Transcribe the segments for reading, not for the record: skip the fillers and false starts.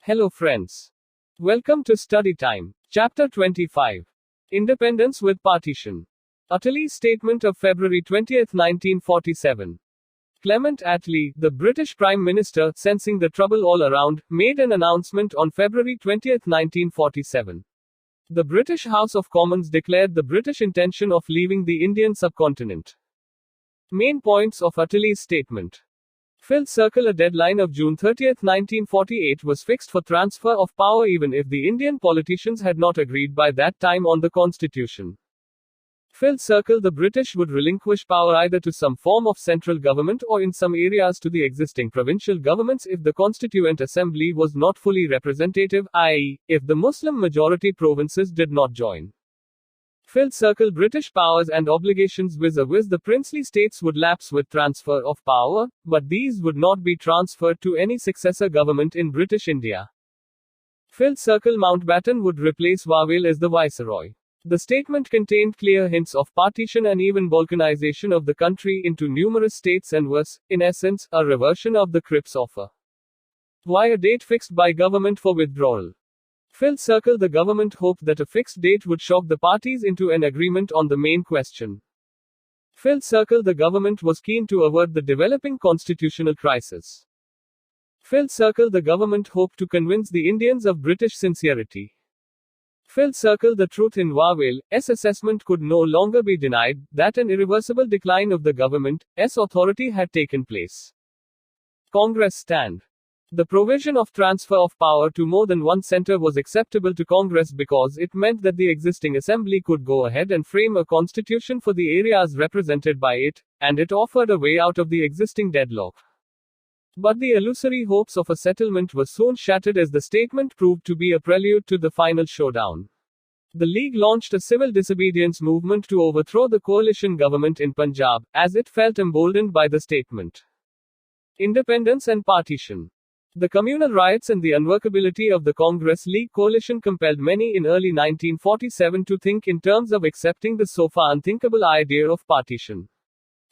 Hello friends. Welcome to Study Time. Chapter 25. Independence with Partition. Attlee's statement of February 20, 1947. Clement Attlee, the British Prime Minister, sensing the trouble all around, made an announcement on February 20, 1947. The British House of Commons declared the British intention of leaving the Indian subcontinent. Main points of Attlee's statement. Fifth Circle. A deadline of June 30, 1948 was fixed for transfer of power even if the Indian politicians had not agreed by that time on the constitution. Fifth Circle. The British would relinquish power either to some form of central government or in some areas to the existing provincial governments if the Constituent Assembly was not fully representative, i.e., if the Muslim majority provinces did not join. Fifth Circle. British powers and obligations vis-a-vis the princely states would lapse with transfer of power, but these would not be transferred to any successor government in British India. Fifth Circle. Mountbatten would replace Withdrawal as the Viceroy. The statement contained clear hints of partition and even balkanization of the country into numerous states and was, in essence, a reversion of the Cripps offer. Why a date fixed by government for withdrawal? Fifth Circle. The government hoped that a fixed date would shock the parties into an agreement on the main question. Fifth Circle. The government was keen to avert the developing constitutional crisis. Fifth Circle. The government hoped to convince the Indians of British sincerity. Fifth Circle. The truth in Withdrawal's assessment could no longer be denied, that an irreversible decline of the government's authority had taken place. Congress stand. The provision of transfer of power to more than one centre was acceptable to Congress because it meant that the existing assembly could go ahead and frame a constitution for the areas represented by it, and it offered a way out of the existing deadlock. But the illusory hopes of a settlement were soon shattered as the statement proved to be a prelude to the final showdown. The League launched a civil disobedience movement to overthrow the coalition government in Punjab, as it felt emboldened by the statement. Independence and partition. The communal riots and the unworkability of the Congress-League coalition compelled many in early 1947 to think in terms of accepting the so far unthinkable idea of partition.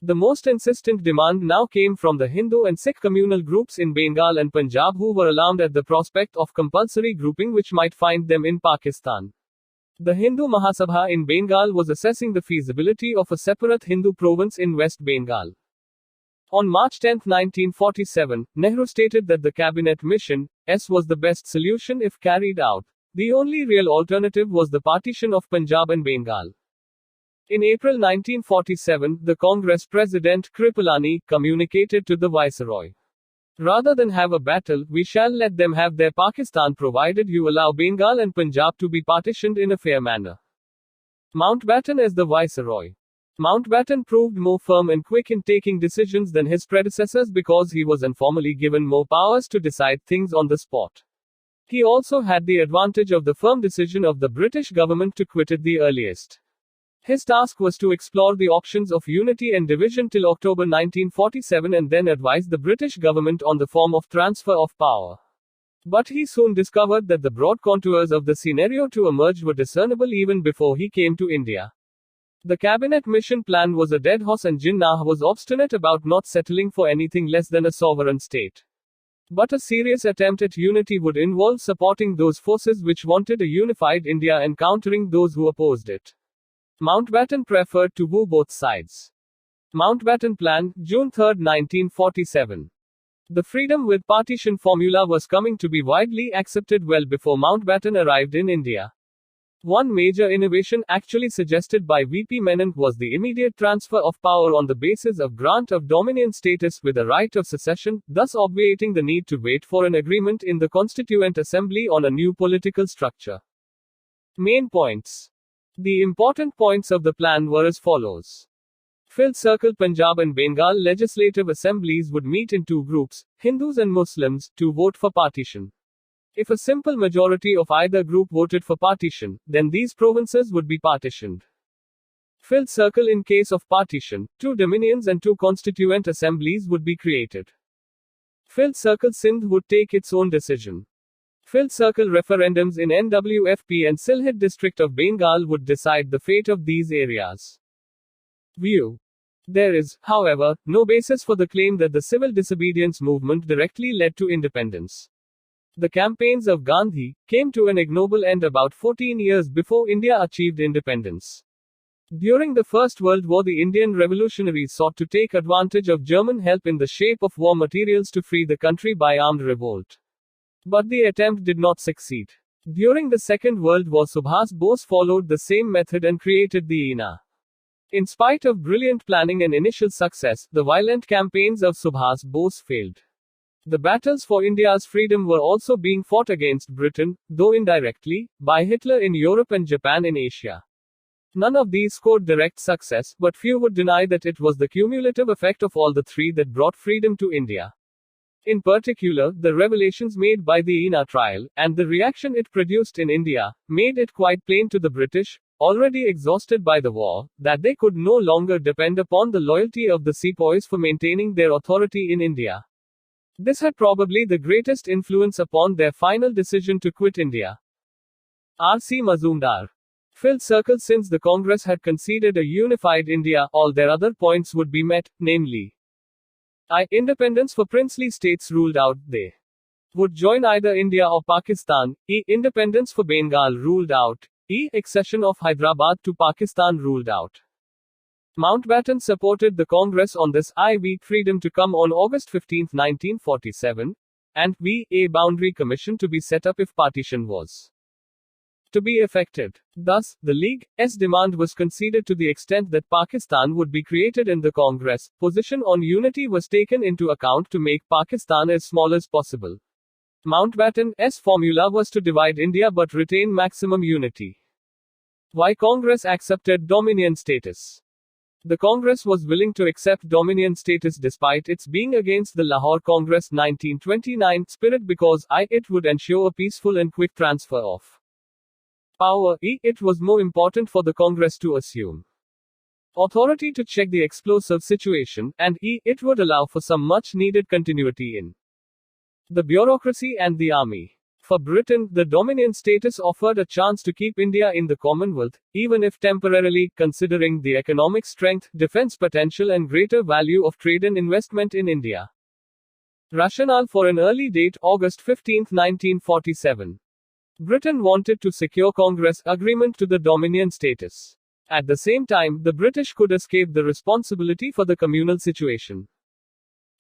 The most insistent demand now came from the Hindu and Sikh communal groups in Bengal and Punjab who were alarmed at the prospect of compulsory grouping which might find them in Pakistan. The Hindu Mahasabha in Bengal was assessing the feasibility of a separate Hindu province in West Bengal. On March 10, 1947, Nehru stated that the cabinet mission was the best solution if carried out. The only real alternative was the partition of Punjab and Bengal. In April 1947, the Congress President Kripalani communicated to the Viceroy. Rather than have a battle, we shall let them have their Pakistan provided you allow Bengal and Punjab to be partitioned in a fair manner. Mountbatten as the Viceroy. Mountbatten proved more firm and quick in taking decisions than his predecessors because he was informally given more powers to decide things on the spot. He also had the advantage of the firm decision of the British government to quit at the earliest. His task was to explore the options of unity and division till October 1947 and then advise the British government on the form of transfer of power. But he soon discovered that the broad contours of the scenario to emerge were discernible even before he came to India. The cabinet mission plan was a dead horse and Jinnah was obstinate about not settling for anything less than a sovereign state. But a serious attempt at unity would involve supporting those forces which wanted a unified India and countering those who opposed it. Mountbatten preferred to woo both sides. Mountbatten Plan, June 3, 1947. The freedom with partition formula was coming to be widely accepted well before Mountbatten arrived in India. One major innovation actually suggested by V.P. Menon was the immediate transfer of power on the basis of grant of dominion status with a right of secession, thus obviating the need to wait for an agreement in the Constituent Assembly on a new political structure. Main points. The important points of the plan were as follows. Fifth Circle. Punjab and Bengal legislative assemblies would meet in two groups, Hindus and Muslims, to vote for partition. If a simple majority of either group voted for partition, then these provinces would be partitioned. Fifth Circle. In case of partition, two dominions and two constituent assemblies would be created. Fifth Circle. Sindh would take its own decision. Fifth Circle. Referendums in NWFP and Sylhet district of Bengal would decide the fate of these areas. View. There is, however, no basis for the claim that the civil disobedience movement directly led to independence. The campaigns of Gandhi came to an ignoble end about 14 years before India achieved independence. During the First World War, the Indian revolutionaries sought to take advantage of German help in the shape of war materials to free the country by armed revolt. But the attempt did not succeed. During the Second World War, Subhas Bose followed the same method and created the INA. In spite of brilliant planning and initial success, the violent campaigns of Subhas Bose failed. The battles for India's freedom were also being fought against Britain, though indirectly, by Hitler in Europe and Japan in Asia. None of these scored direct success, but few would deny that it was the cumulative effect of all the three that brought freedom to India. In particular, the revelations made by the INA trial, and the reaction it produced in India, made it quite plain to the British, already exhausted by the war, that they could no longer depend upon the loyalty of the sepoys for maintaining their authority in India. This had probably the greatest influence upon their final decision to quit India. R.C. Mazumdar filled circles. Since the Congress had conceded a unified India, all their other points would be met, namely I. Independence for princely states ruled out. They would join either India or Pakistan. E. Independence for Bengal ruled out. E. Accession of Hyderabad to Pakistan ruled out. Mountbatten supported the Congress on this. I. V. Freedom to come on August 15, 1947. And B. A boundary commission to be set up if partition was to be effected. Thus, the League's demand was conceded to the extent that Pakistan would be created in the Congress. Position on unity was taken into account to make Pakistan as small as possible. Mountbatten's formula was to divide India but retain maximum unity. Why Congress accepted dominion status? The Congress was willing to accept dominion status despite its being against the Lahore Congress 1929 spirit because it would ensure a peaceful and quick transfer of power. It was more important for the Congress to assume authority to check the explosive situation, and it would allow for some much needed continuity in the bureaucracy and the army. For Britain, the dominion status offered a chance to keep India in the Commonwealth, even if temporarily, considering the economic strength, defense potential, and greater value of trade and investment in India. Rationale for an early date, August 15, 1947. Britain wanted to secure Congress agreement to the dominion status. At the same time, the British could escape the responsibility for the communal situation.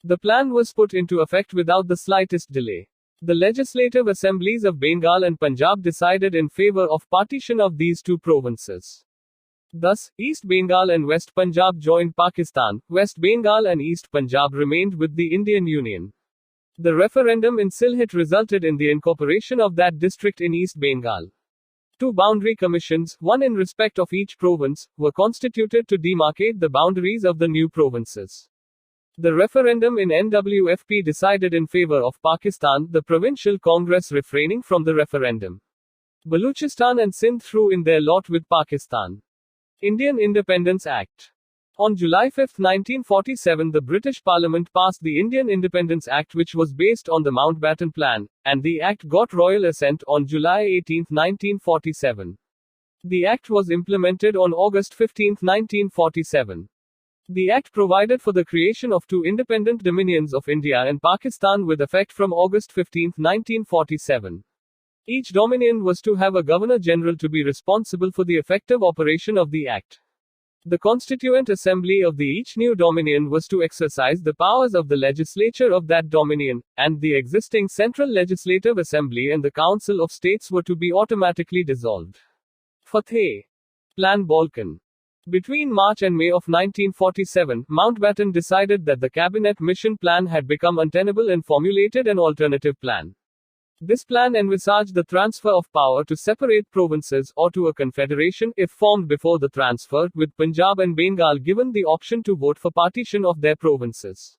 The plan was put into effect without the slightest delay. The legislative assemblies of Bengal and Punjab decided in favor of partition of these two provinces. Thus, East Bengal and West Punjab joined Pakistan, West Bengal and East Punjab remained with the Indian Union. The referendum in Sylhet resulted in the incorporation of that district in East Bengal. Two boundary commissions, one in respect of each province, were constituted to demarcate the boundaries of the new provinces. The referendum in NWFP decided in favor of Pakistan, the provincial congress refraining from the referendum. Baluchistan and Sindh threw in their lot with Pakistan. Indian Independence Act. On July 5, 1947, the British Parliament passed the Indian Independence Act, which was based on the Mountbatten Plan, and the Act got royal assent on July 18, 1947. The Act was implemented on August 15, 1947. The Act provided for the creation of two independent dominions of India and Pakistan with effect from August 15, 1947. Each dominion was to have a Governor-General to be responsible for the effective operation of the Act. The Constituent Assembly of each new dominion was to exercise the powers of the legislature of that dominion, and the existing Central Legislative Assembly and the Council of States were to be automatically dissolved. Fateh. Plan Balkan. Between March and May of 1947, Mountbatten decided that the Cabinet Mission Plan had become untenable and formulated an alternative plan. This plan envisaged the transfer of power to separate provinces, or to a confederation, if formed before the transfer, with Punjab and Bengal given the option to vote for partition of their provinces.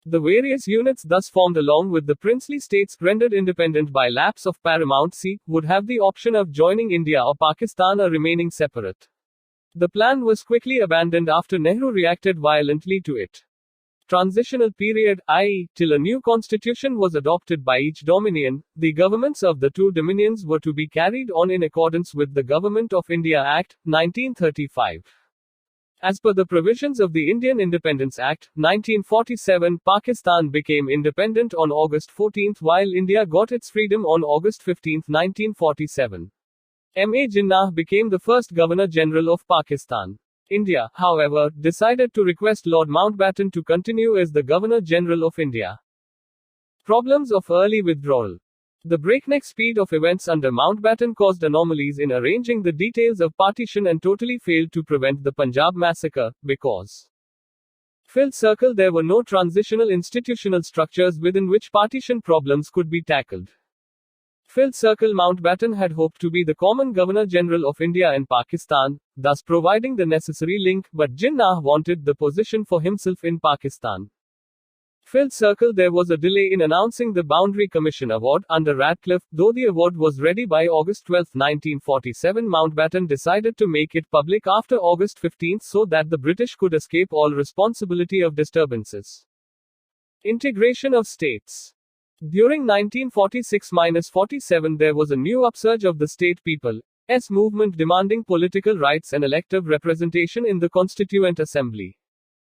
The various units thus formed along with the princely states, rendered independent by lapse of paramountcy, would have the option of joining India or Pakistan or remaining separate. The plan was quickly abandoned after Nehru reacted violently to it. Transitional period, i.e., till a new constitution was adopted by each dominion, the governments of the two dominions were to be carried on in accordance with the Government of India Act, 1935. As per the provisions of the Indian Independence Act, 1947, Pakistan became independent on August 14, while India got its freedom on August 15, 1947. M.A. Jinnah became the first Governor-General of Pakistan. India, however, decided to request Lord Mountbatten to continue as the Governor-General of India. Problems of early withdrawal. The breakneck speed of events under Mountbatten caused anomalies in arranging the details of partition and totally failed to prevent the Punjab massacre, because filled circle there were no transitional institutional structures within which partition problems could be tackled. Filled circle Mountbatten had hoped to be the common Governor-General of India and Pakistan, thus providing the necessary link, but Jinnah wanted the position for himself in Pakistan. Filled circle there was a delay in announcing the Boundary Commission Award under Radcliffe, though the award was ready by August 12, 1947. Mountbatten decided to make it public after August 15 so that the British could escape all responsibility of disturbances. Integration of states. During 1946-47 there was a new upsurge of the state people's movement demanding political rights and elective representation in the Constituent Assembly.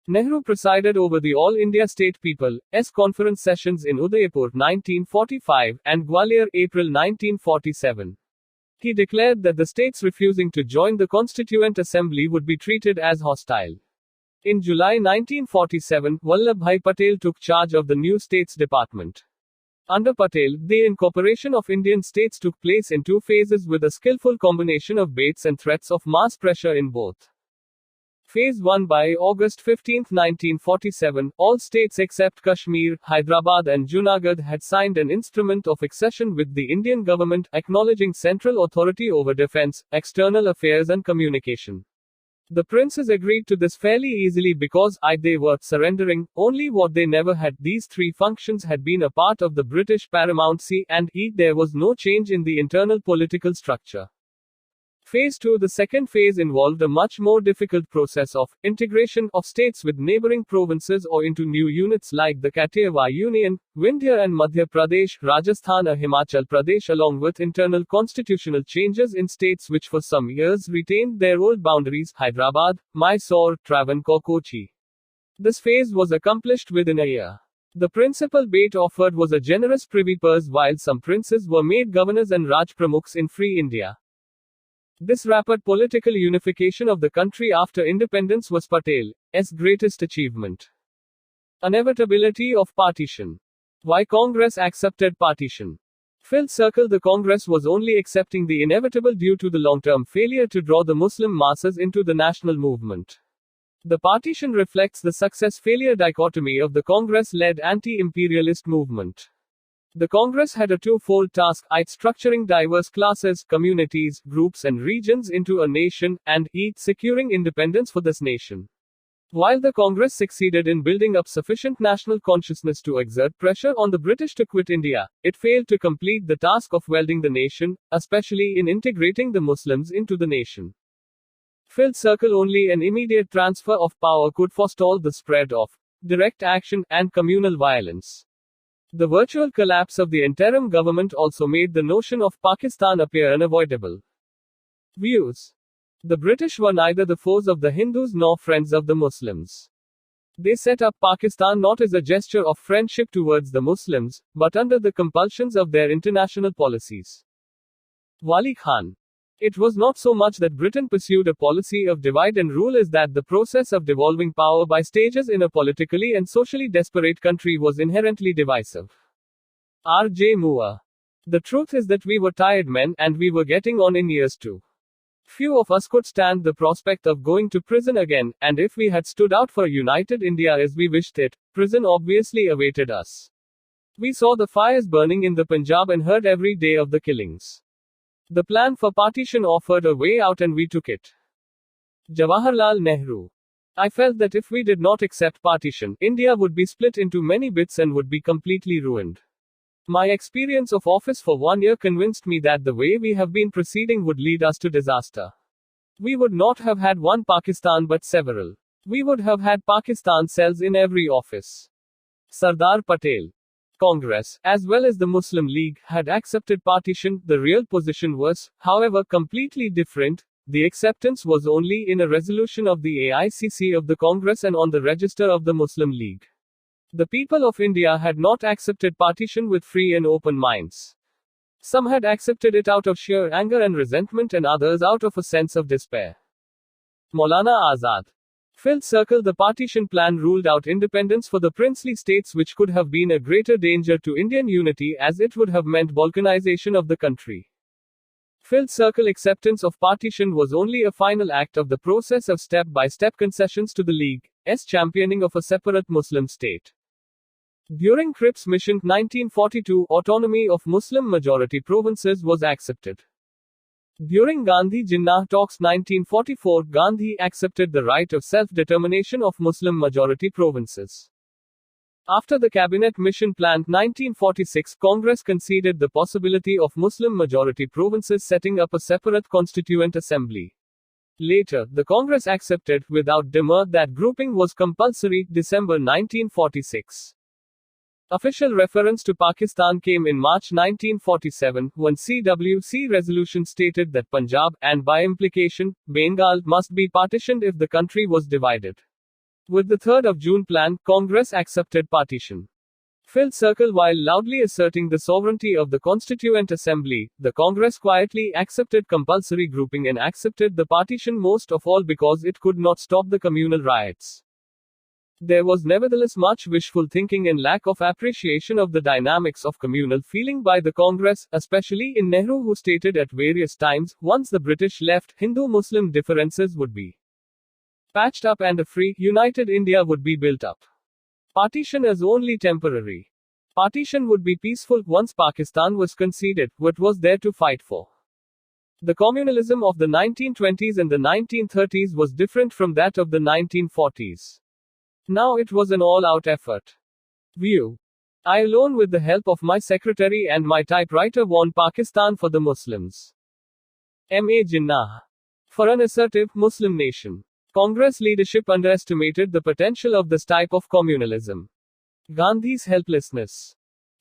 Nehru presided over the All India State People's Conference sessions in Udaipur 1945 and Gwalior April 1947. He declared that the states refusing to join the Constituent Assembly would be treated as hostile. In July 1947, Vallabhbhai Patel took charge of the new States Department. Under Patel, the incorporation of Indian states took place in two phases with a skillful combination of baits and threats of mass pressure in both. Phase 1. By August 15, 1947, all states except Kashmir, Hyderabad and Junagadh had signed an instrument of accession with the Indian government, acknowledging central authority over defense, external affairs and communication. The princes agreed to this fairly easily because they were surrendering only what they never had. These three functions had been a part of the British paramountcy, and there was no change in the internal political structure. Phase 2. The second phase involved a much more difficult process of integration of states with neighboring provinces or into new units like the Kathiawar Union, Vindhya and Madhya Pradesh, Rajasthan and Himachal Pradesh, along with internal constitutional changes in states which for some years retained their old boundaries: Hyderabad, Mysore, Travancore, Kochi. This phase was accomplished within a year. The principal bait offered was a generous privy purse, while some princes were made governors and Raj Pramukhs in free India. This rapid political unification of the country after independence was Patel's greatest achievement. Inevitability of partition. Why Congress accepted partition? Filled circle. The Congress was only accepting the inevitable due to the long-term failure to draw the Muslim masses into the national movement. The partition reflects the success-failure dichotomy of the Congress-led anti-imperialist movement. The Congress had a two-fold task: structuring diverse classes, communities, groups and regions into a nation, and securing independence for this nation. While the Congress succeeded in building up sufficient national consciousness to exert pressure on the British to quit India, it failed to complete the task of welding the nation, especially in integrating the Muslims into the nation. Filled circle. Only an immediate transfer of power could forestall the spread of direct action and communal violence. The virtual collapse of the interim government also made the notion of Pakistan appear unavoidable. Views. The British were neither the foes of the Hindus nor friends of the Muslims. They set up Pakistan not as a gesture of friendship towards the Muslims, but under the compulsions of their international policies. Wali Khan. It was not so much that Britain pursued a policy of divide and rule as that the process of devolving power by stages in a politically and socially desperate country was inherently divisive. R.J. Moore. The truth is that we were tired men, and we were getting on in years too. Few of us could stand the prospect of going to prison again, and if we had stood out for united India as we wished it, prison obviously awaited us. We saw the fires burning in the Punjab and heard every day of the killings. The plan for partition offered a way out and we took it. Jawaharlal Nehru. I felt that if we did not accept partition, India would be split into many bits and would be completely ruined. My experience of office for 1 year convinced me that the way we have been proceeding would lead us to disaster. We would not have had one Pakistan but several. We would have had Pakistan cells in every office. Sardar Patel. Congress, as well as the Muslim League, had accepted partition. The real position was, however, completely different. The acceptance was only in a resolution of the AICC of the Congress and on the register of the Muslim League. The people of India had not accepted partition with free and open minds. Some had accepted it out of sheer anger and resentment, and others out of a sense of despair. Maulana Azad. 5th Circle. The partition plan ruled out independence for the princely states, which could have been a greater danger to Indian unity as it would have meant Balkanization of the country. 5th Circle. Acceptance of partition was only a final act of the process of step-by-step concessions to the League's championing of a separate Muslim state. During Cripps Mission 1942, autonomy of Muslim-majority provinces was accepted. During Gandhi Jinnah talks 1944, Gandhi accepted the right of self-determination of Muslim-majority provinces. After the Cabinet Mission Plan 1946, Congress conceded the possibility of Muslim-majority provinces setting up a separate constituent assembly. Later, the Congress accepted, without demur, that grouping was compulsory. December 1946. Official reference to Pakistan came in March 1947, when CWC resolution stated that Punjab, and by implication, Bengal, must be partitioned if the country was divided. With the 3rd of June plan, Congress accepted partition. 5th Circle. While loudly asserting the sovereignty of the Constituent Assembly, the Congress quietly accepted compulsory grouping and accepted the partition most of all because it could not stop the communal riots. There was nevertheless much wishful thinking and lack of appreciation of the dynamics of communal feeling by the Congress, especially in Nehru, who stated at various times, once the British left, Hindu-Muslim differences would be patched up and a free, united India would be built up. Partition is only temporary. Partition would be peaceful once Pakistan was conceded. What was there to fight for? The communalism of the 1920s and the 1930s was different from that of the 1940s. Now it was an all-out effort. View. I alone with the help of my secretary and my typewriter won Pakistan for the Muslims. M.A. Jinnah. For an assertive Muslim nation. Congress leadership underestimated the potential of this type of communalism. Gandhi's helplessness.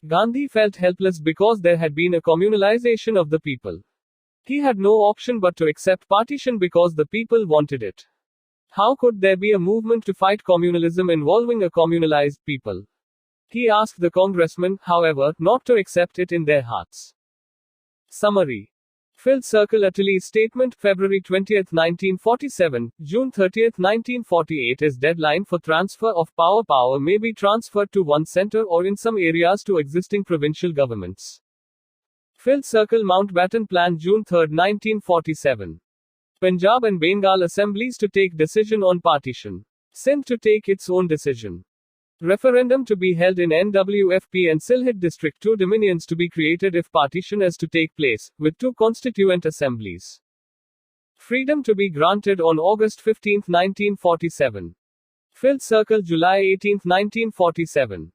Gandhi felt helpless because there had been a communalization of the people. He had no option but to accept partition because the people wanted it. How could there be a movement to fight communalism involving a communalized people? He asked the congressmen, however, not to accept it in their hearts. Summary. 5th Circle. Attlee's statement, February 20, 1947, June 30, 1948 is deadline for transfer of power. Power may be transferred to one center or in some areas to existing provincial governments. 5th Circle. Mountbatten Plan, June 3, 1947. Punjab and Bengal assemblies to take decision on partition. Sindh to take its own decision. Referendum to be held in NWFP and Sylhet District. 2 dominions to be created if partition is to take place, with 2 constituent assemblies. Freedom to be granted on August 15, 1947. 5th Circle. July 18, 1947.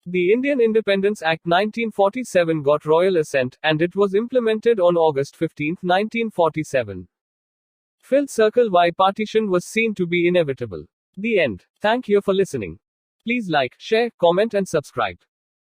The Indian Independence Act 1947 got royal assent, and it was implemented on August 15, 1947. 5th Circle. Why partition was seen to be inevitable. The end. Thank you for listening. Please like, share, comment and subscribe.